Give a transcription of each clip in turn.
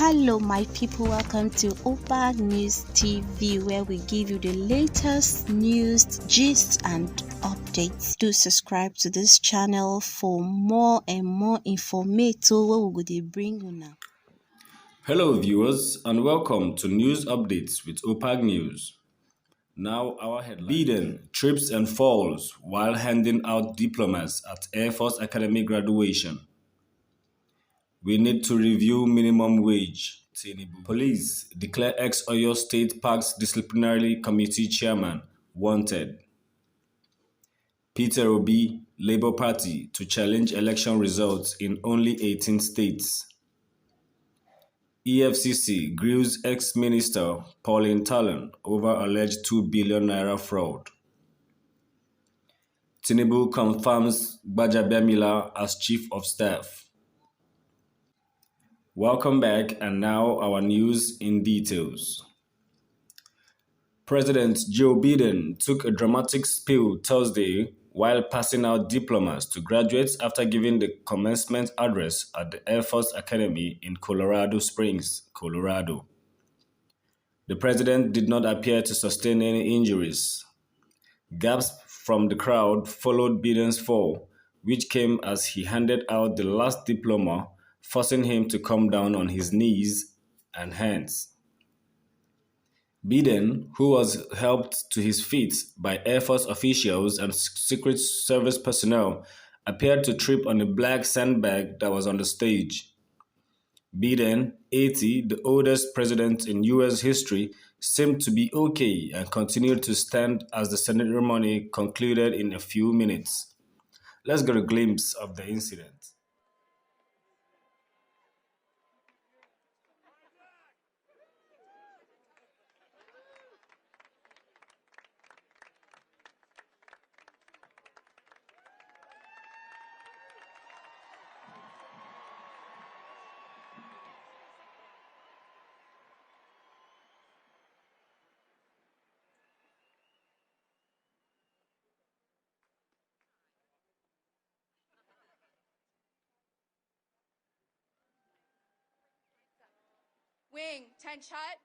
Hello, my people. Welcome to Opa News TV, where we give you the latest news, gist, and updates. Do subscribe to this channel for more and more information. What we will bring you now. Hello, viewers, and welcome to News Updates with OPAG News. Now, our headline. Biden trips and falls while handing out diplomas at Air Force Academy graduation. We need to review minimum wage. Police declare ex-Oyo State Parks Disciplinary Committee chairman wanted. Peter Obi, Labour Party, to challenge election results in only 18 states. EFCC grills ex-minister Pauline Talon over alleged 2 billion naira fraud. Tinubu confirms Gbajabiamila as chief of staff. Welcome back, and now our news in details. President Joe Biden took a dramatic spill Thursday while passing out diplomas to graduates after giving the commencement address at the Air Force Academy in Colorado Springs, Colorado. The president did not appear to sustain any injuries. Gasps from the crowd followed Biden's fall, which came as he handed out the last diploma, forcing him to come down on his knees and hands. Biden, who was helped to his feet by Air Force officials and Secret Service personnel, appeared to trip on a black sandbag that was on the stage. Biden, 80, the oldest president in U.S. history, seemed to be okay and continued to stand as the ceremony concluded in a few minutes. Let's get a glimpse of the incident. Wing, 10 shot.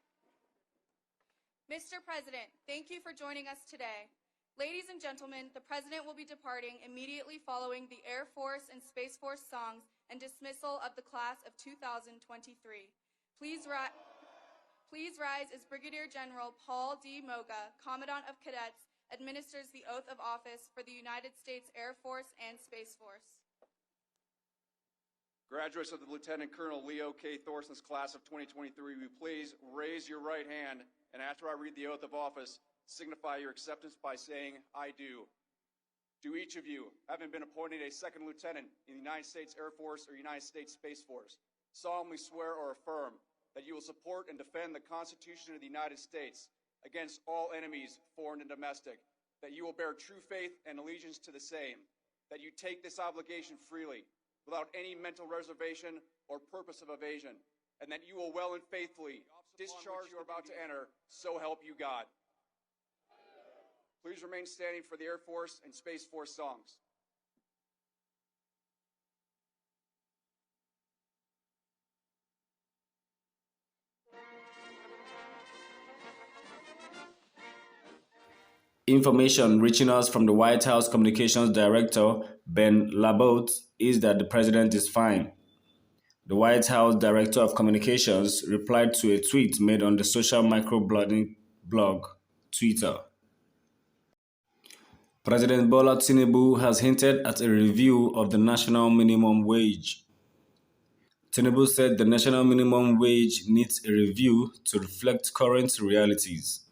Mr. President, thank you for joining us today. Ladies and gentlemen, the President will be departing immediately following the Air Force and Space Force songs and dismissal of the class of 2023. Please rise as Brigadier General Paul D. Moga, Commandant of Cadets, administers the oath of office for the United States Air Force and Space Force. Graduates of the Lieutenant Colonel Leo K. Thorson's class of 2023, will you please raise your right hand, and after I read the oath of office, signify your acceptance by saying, I do. Do each of you, having been appointed a second lieutenant in the United States Air Force or United States Space Force, solemnly swear or affirm that you will support and defend the Constitution of the United States against all enemies, foreign and domestic, that you will bear true faith and allegiance to the same, that you take this obligation freely, without any mental reservation or purpose of evasion, and that you will well and faithfully discharge you are about to enter, so help you God. Please remain standing for the Air Force and Space Force songs. Information reaching us from the White House Communications Director, Ben Labotte, is that the president is fine. The White House Director of Communications replied to a tweet made on the social microblogging blog, Twitter. President Bola Tinubu has hinted at a review of the national minimum wage. Tinubu said the national minimum wage needs a review to reflect current realities.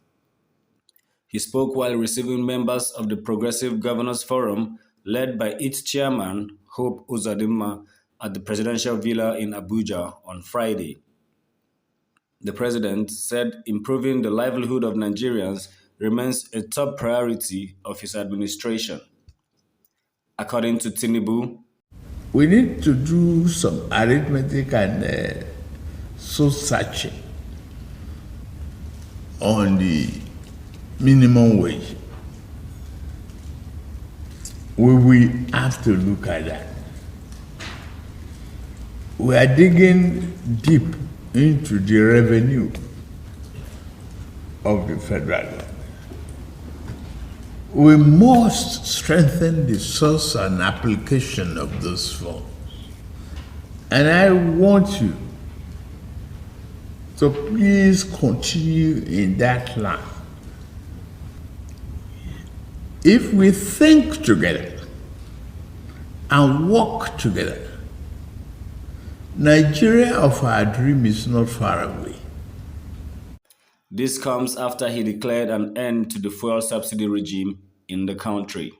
He spoke while receiving members of the Progressive Governors Forum, led by its chairman, Hope Uzodinma, at the presidential villa in Abuja on Friday. The president said improving the livelihood of Nigerians remains a top priority of his administration. According to Tinubu, we need to do some arithmetic and soul searching on the minimum wage. We will have to look at that. We are digging deep into the revenue of the federal government. We must strengthen the source and application of those funds. And I want you to please continue in that line. If we think together and work together, Nigeria of our dream is not far away. This comes after he declared an end to the fuel subsidy regime in the country.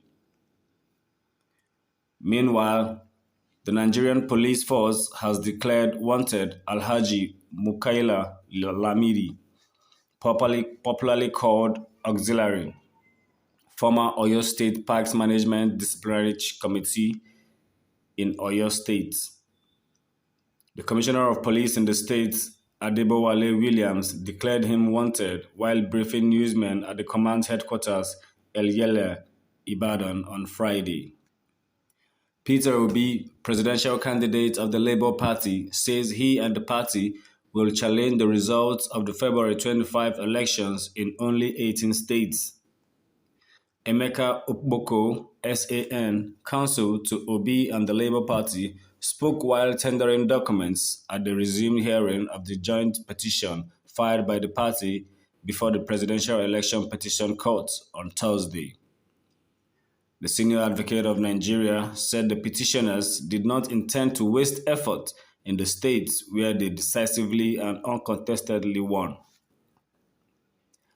Meanwhile, the Nigerian police force has declared wanted Alhaji Mukaila Lamidi, popularly called Auxiliary, former Oyo State Parks Management Disciplinary Committee in Oyo State. The Commissioner of Police in the state, Adebowale Williams, declared him wanted while briefing newsmen at the command headquarters, El Yele, Ibadan, on Friday. Peter Obi, presidential candidate of the Labour Party, says he and the party will challenge the results of the February 25 elections in only 18 states. Emeka Okpoko, SAN, counsel to Obi and the Labour Party, spoke while tendering documents at the resumed hearing of the joint petition filed by the party before the Presidential Election Petition Court on Thursday. The senior advocate of Nigeria said the petitioners did not intend to waste effort in the states where they decisively and uncontestedly won.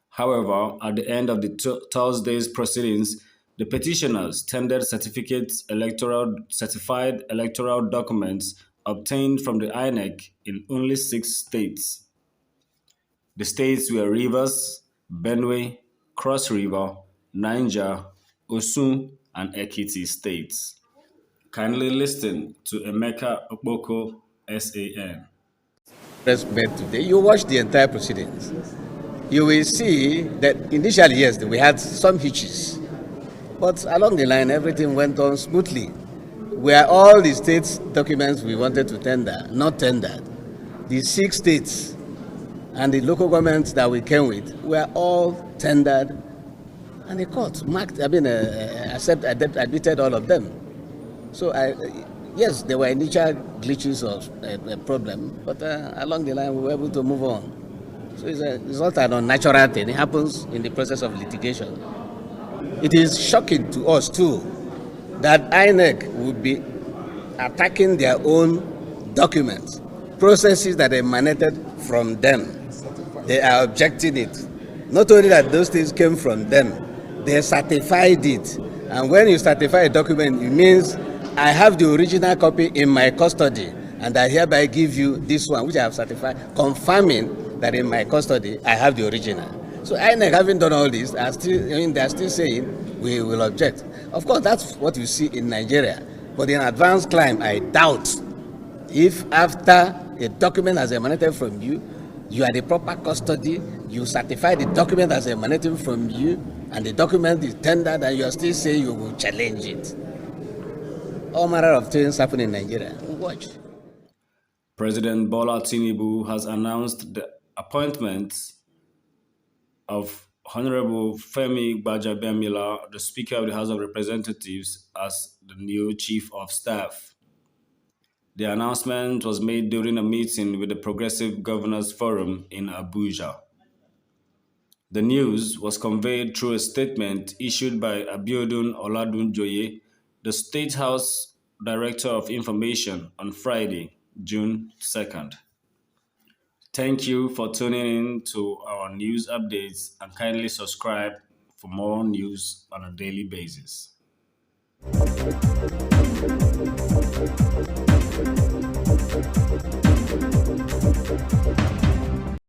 However, at the end of the Thursday's proceedings, the petitioners tendered certified electoral documents obtained from the INEC in only 6 states. The states were Rivers, Benue, Cross River, Niger, Osun, and Ekiti states. Kindly listen to Emeka Okpoko, SAN. Press met today, you watch the entire proceedings. You will see that initially, yes, we had some hitches, but along the line, everything went on smoothly. Where all the states' documents we wanted to tender, not tendered, the 6 states and the local governments that we came with were all tendered, and the court admitted all of them. So, yes, there were initial glitches or a problem, but along the line, we were able to move on. So it's not an unnatural thing. It happens in the process of litigation. It is shocking to us too that INEC would be attacking their own documents, processes that emanated from them. They are objecting it. Not only that those things came from them, they certified it. And when you certify a document, it means I have the original copy in my custody, and I hereby give you this one, which I have certified, confirming that in my custody, I have the original. So INEC, having done all this, they're still saying we will object. Of course, that's what you see in Nigeria. But in advanced climb, I doubt if after a document has emanated from you, you are the proper custody, you certify the document as emanating from you, and the document is tendered, and you are still saying you will challenge it. All manner of things happen in Nigeria. Watch. President Bola Tinubu has announced the appointment of Honorable Femi Gbajabiamila, the Speaker of the House of Representatives, as the new Chief of Staff. The announcement was made during a meeting with the Progressive Governors Forum in Abuja. The news was conveyed through a statement issued by Abiodun Oladunjoye, the State House Director of Information, on Friday, June 2nd. Thank you for tuning in to our news updates, and kindly subscribe for more news on a daily basis.